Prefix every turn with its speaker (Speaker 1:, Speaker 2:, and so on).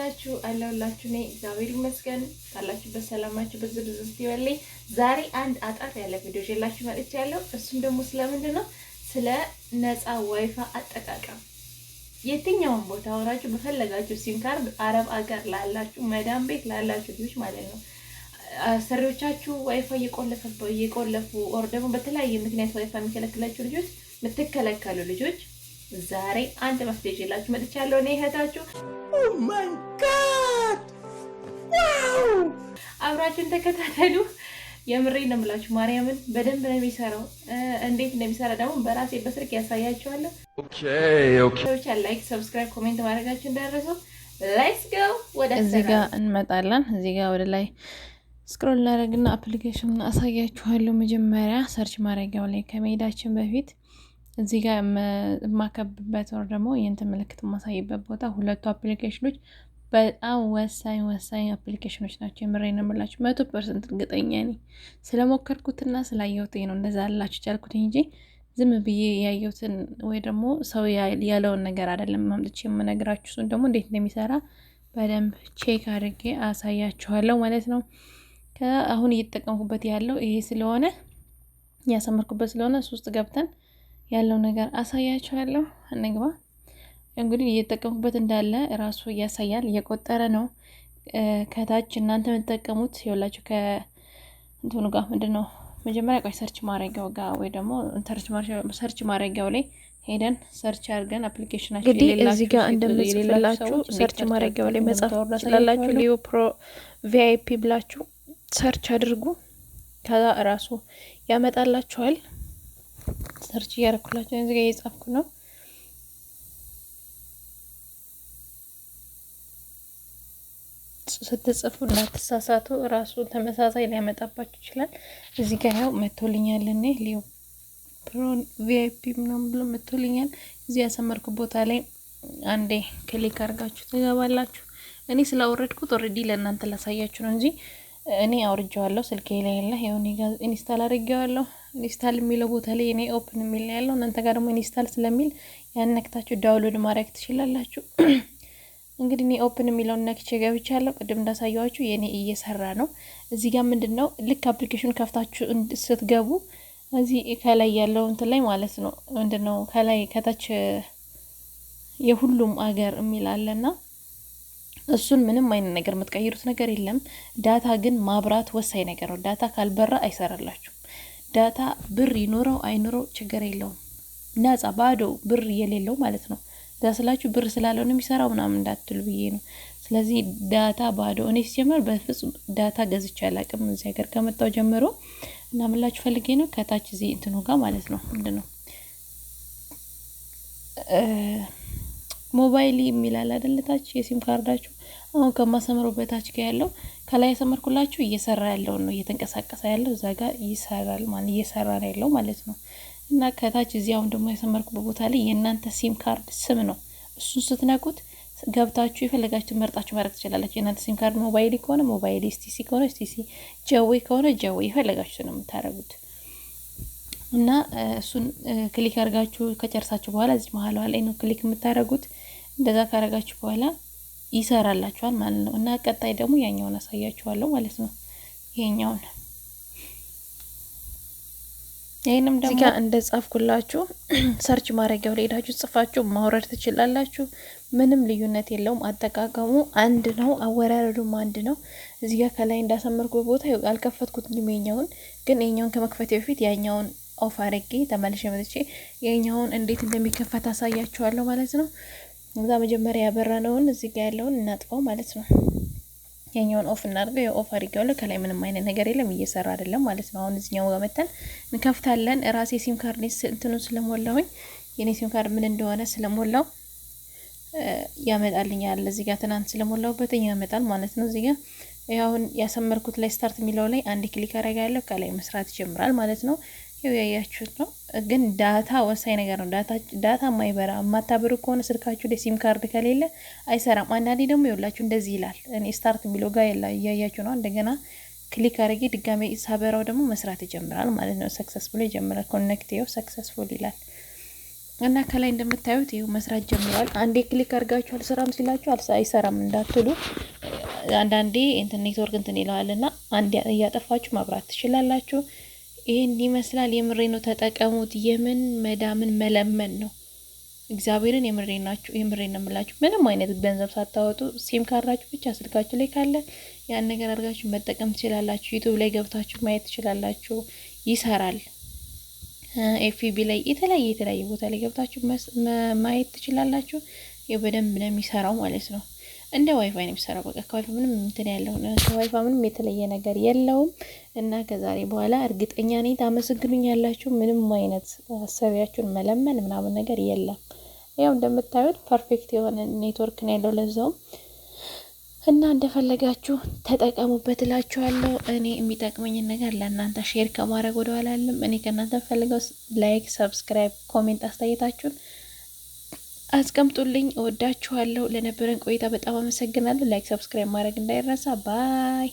Speaker 1: ናችሁ? አለሁላችሁ። እኔ እግዚአብሔር ይመስገን። ካላችሁበት ሰላማችሁ በዝብዝት ይበልኝ። ዛሬ አንድ አጠር ያለ ቪዲዮ ይዤላችሁ መጥቻለሁ። እሱም ደግሞ ስለምንድን ነው? ስለ ነፃ ዋይፋይ አጠቃቀም። የትኛውን ቦታ ሆናችሁ በፈለጋችሁ ሲም ካርድ አረብ አገር ላላችሁ መዳም ቤት ላላችሁ ልጆች ማለት ነው አሰሪዎቻችሁ ዋይፋይ እየቆለፉ ኦር ደግሞ በተለያየ ምክንያት ዋይፋይ የሚከለክላችሁ ልጆች የምትከለከሉ ልጆች ዛሬ አንድ መፍትሄ ይዤላችሁ መጥቻለሁ። እኔ እህታችሁ ኦ ማይ ጋድ ዋው! አብራችሁን ተከታተሉ። የምሬን ነው የምላችሁ። ማርያምን በደንብ ነው የሚሰራው። እንዴት እንደሚሰራ ደግሞ በራሴ በስልክ ያሳያችኋለሁ። ኦኬ ላይክ፣ ሰብስክራይብ፣ ኮሜንት ማድረጋችሁ እንዳትረሱ። ሌትስ ጎ። ወደ
Speaker 2: እዚህ ጋር እንመጣለን። እዚህ ጋር ወደ ላይ ስክሮል ላደርግና አፕሊኬሽኑን አሳያችኋለሁ። መጀመሪያ ሰርች ማድረጊያው ላይ ከመሄዳችን በፊት እዚህ ጋር የማከብበት ወር ደግሞ የእንትን ምልክት የማሳይበት ቦታ ሁለቱ አፕሊኬሽኖች በጣም ወሳኝ አፕሊኬሽኖች ናቸው። የምሬን ነው የምላችሁ 100% እርግጠኛ ነኝ። ስለሞከርኩትና ስላየሁት ነው እንደዛ አላችሁ ቻልኩት እንጂ ዝም ብዬ ያየሁትን ወይ ደግሞ ሰው ያለውን ነገር አይደለም ማምጥቼ የምነግራችሁ። እሱን ደግሞ እንዴት እንደሚሰራ በደንብ ቼክ አድርጌ አሳያችኋለሁ ማለት ነው። አሁን እየተጠቀምኩበት ያለው ይሄ ስለሆነ ያሰመርኩበት ስለሆነ ውስጥ ገብተን ያለው ነገር አሳያችኋለሁ። እንግባ። እንግዲህ እየተጠቀምኩበት እንዳለ ራሱ ያሳያል፣ እየቆጠረ ነው። ከታች እናንተ የምትጠቀሙት ይኸውላችሁ ከእንትኑ ጋር ምንድነው መጀመሪያ ቆይ ሰርች ማድረጊያው ጋር ወይ ደግሞ ሰርች ማድረጊያው ላይ ሄደን ሰርች አድርገን አፕሊኬሽናችን እንግዲህ እዚህ ጋር እንደምጽፍላችሁ ሰርች ማድረጊያው ላይ መጻፍ ትችላላችሁ። ሊዮ ፕሮ ቪአይፒ ብላችሁ ሰርች አድርጉ። ከዛ ራሱ ያመጣላችኋል። ሰርች እያደረኩላችሁ እዚህ ጋር እየጻፍኩ ነው። ስትጽፉ እንዳትሳሳቱ፣ ራሱ ተመሳሳይ ሊያመጣባችሁ ይችላል። እዚህ ጋር ያው መቶልኛል። እኔ ሊዮ ፕሮ ቪአይፒ ምናምን ብሎ መቶልኛል። እዚህ ያሰመርኩ ቦታ ላይ አንዴ ክሊክ አድርጋችሁ ትገባላችሁ። እኔ ስላወረድኩት ኦልሬዲ ለእናንተ ላሳያችሁ ነው እንጂ እኔ አውርጄዋለሁ ስልኬ ላይ ያለ ይሁን ኢንስታል አድርጌዋለሁ። ኢንስታል የሚለው ቦታ ላይ እኔ ኦፕን የሚል ነው ያለው። እናንተ ጋር ደግሞ ኢንስታል ስለሚል ያን ነክታችሁ ዳውንሎድ ማድረግ ትችላላችሁ። እንግዲህ እኔ ኦፕን የሚለውን ነክቼ ገብቻለሁ። ቅድም እንዳሳያችሁ የኔ እየሰራ ነው። እዚህ ጋር ምንድነው ልክ አፕሊኬሽን ከፍታችሁ ስትገቡ እዚህ ከላይ ያለው እንትን ላይ ማለት ነው ምንድነው ከላይ ከታች የሁሉም አገር የሚል አለና እሱን ምንም አይነት ነገር የምትቀይሩት ነገር የለም። ዳታ ግን ማብራት ወሳኝ ነገር ነው። ዳታ ካልበራ አይሰራላችሁም። ዳታ ብር ይኖረው አይኖረው ችግር የለውም። ነፃ ባዶ ብር የሌለው ማለት ነው። ዳስላችሁ ብር ስላለው ነው የሚሰራው ምናምን እንዳትሉ ብዬ ነው። ስለዚህ ዳታ ባዶ እኔ ሲጀምር በፍጹም ዳታ ገዝቼ አላውቅም እዚህ ሀገር ከመጣው ጀምሮ እና ምላችሁ ፈልጌ ነው። ከታች እዚህ እንትኑ ጋር ማለት ነው ምንድነው ሞባይል የሚላል አይደለታች የሲም ካርዳችሁ አሁን ከማሰመረው በታች ጋር ያለው ከላይ ያሰመርኩላችሁ እየሰራ ያለው ነው እየተንቀሳቀሰ ያለው እዛ ጋር ይሰራል ማለት እየሰራ ነው ያለው ማለት ነው። እና ከታች እዚህ አሁን ደግሞ ያሰመርኩበት ቦታ ላይ የእናንተ ሲም ካርድ ስም ነው። እሱን ስትነኩት ገብታችሁ የፈለጋችሁ መርጣችሁ ማድረግ ትችላላችሁ። የእናንተ ሲም ካርድ ሞባይል ከሆነ ሞባይል፣ ኤስቲሲ ከሆነ ኤስቲሲ፣ ጀዌ ከሆነ ጀዌ የፈለጋችሁ ነው የምታደርጉት። እና እሱን ክሊክ አድርጋችሁ ከጨርሳችሁ በኋላ እዚህ መሀል ላይ ነው ክሊክ የምታደርጉት። እንደዛ ካደረጋችሁ በኋላ ይሰራላችኋል ማለት ነው። እና ቀጣይ ደግሞ ያኛውን አሳያችኋለሁ ማለት ነው። ይሄንም ደግሞ እዚጋ እንደጻፍኩላችሁ ሰርች ማድረጊያው ላይ ሄዳችሁ ጽፋችሁ ማውረድ ትችላላችሁ። ምንም ልዩነት የለውም። አጠቃቀሙ አንድ ነው፣ አወራረዱም አንድ ነው። እዚጋ ከላይ እንዳሰመርኩ ቦታ አልከፈትኩትም የኛውን፣ ግን የኛውን ከመክፈቴ በፊት ያኛውን ኦፍ አድርጌ ተመልሼ መጥቼ የኛውን እንዴት እንደሚከፈት አሳያችኋለሁ ማለት ነው። እዛ መጀመሪያ ያበራነውን እዚህ ጋር ያለውን እናጥፋው ማለት ነው። የኛውን ኦፍ እናድርገው። የኦፍ አድርጌዋለሁ። ከላይ ምንም አይነት ነገር የለም፣ እየሰራ አይደለም ማለት ነው። አሁን እዚህኛው ጋር መተን እንከፍታለን። ራሴ ሲም ካርድ እንትኑ ስለሞላሁኝ የኔ ሲም ካርድ ምን እንደሆነ ስለሞላው ያመጣልኛል። እዚህ ጋር ትናንት ስለሞላሁበት ያመጣል ማለት ነው። እዚህ ጋር አሁን ያሰመርኩት ላይ ስታርት የሚለው ላይ አንድ ክሊክ አደርጋለሁ። ከላይ መስራት ይጀምራል ማለት ነው። ያያችሁት ነው። ግን ዳታ ወሳኝ ነገር ነው። ዳታ ማይበራ ማታበሩ ከሆነ ስልካችሁ ላይ ሲም ካርድ ከሌለ አይሰራም። አንዳንዴ ደግሞ ይኸውላችሁ እንደዚህ ይላል። እኔ ስታርት የሚለው ጋር ያያችሁ ነው። እንደገና ክሊክ አድርጌ ድጋሜ ሳበራው ደግሞ መስራት ይጀምራል ማለት ነው። ሰክሰስፉል ይጀምራል። ኮኔክት ሰክሰስፉል ይላል። እና ከላይ እንደምታዩት ይኸው መስራት ጀምሯል። አንዴ ክሊክ አድርጋችሁ አልሰራም ሲላችሁ አይሰራም እንዳትሉ። አንዳንዴ ኔትወርክ ይለዋልና አንዴ እያጠፋችሁ ማብራት ትችላላችሁ። ይሄን ይመስላል። የምሬ ነው፣ ተጠቀሙት። የምን መዳምን መለመን ነው። እግዚአብሔርን የምሬ ነው የምላችሁ። ምንም አይነት ገንዘብ ሳታወጡ ሲም ካርዳችሁ ብቻ ስልካችሁ ላይ ካለ ያን ነገር አድርጋችሁ መጠቀም ትችላላችሁ። ዩቲዩብ ላይ ገብታችሁ ማየት ትችላላችሁ። ይሰራል። ኤፍቢ ላይ የተለያየ ቦታ ላይ ገብታችሁ ማየት ትችላላችሁ። ይሄ በደንብ ነው የሚሰራው ማለት ነው። እንደ ዋይፋይ ነው የሚሰራው። በቃ ከዋይፋይ ምንም ከዋይፋይ ምንም የተለየ ነገር የለውም። እና ከዛሬ በኋላ እርግጠኛ ነኝ ታመሰግኑኛላችሁ። ምንም አይነት አሰቢያችሁን መለመን ምናምን ነገር የለም። ያው እንደምታዩት ፐርፌክት የሆነ ኔትወርክ ነው ያለው ለዛውም። እና እንደፈለጋችሁ ተጠቀሙበት እላችኋለሁ። እኔ የሚጠቅመኝን ነገር ለእናንተ ሼር ከማድረግ ወደ ኋላ አለም። እኔ ከእናንተ ፈልገው ላይክ፣ ሰብስክራይብ፣ ኮሜንት አስተያየታችሁን አስቀምጡልኝ። እወዳችኋለሁ። ለነበረን ቆይታ በጣም አመሰግናለሁ። ላይክ ሰብስክራይብ ማድረግ እንዳይረሳ። ባይ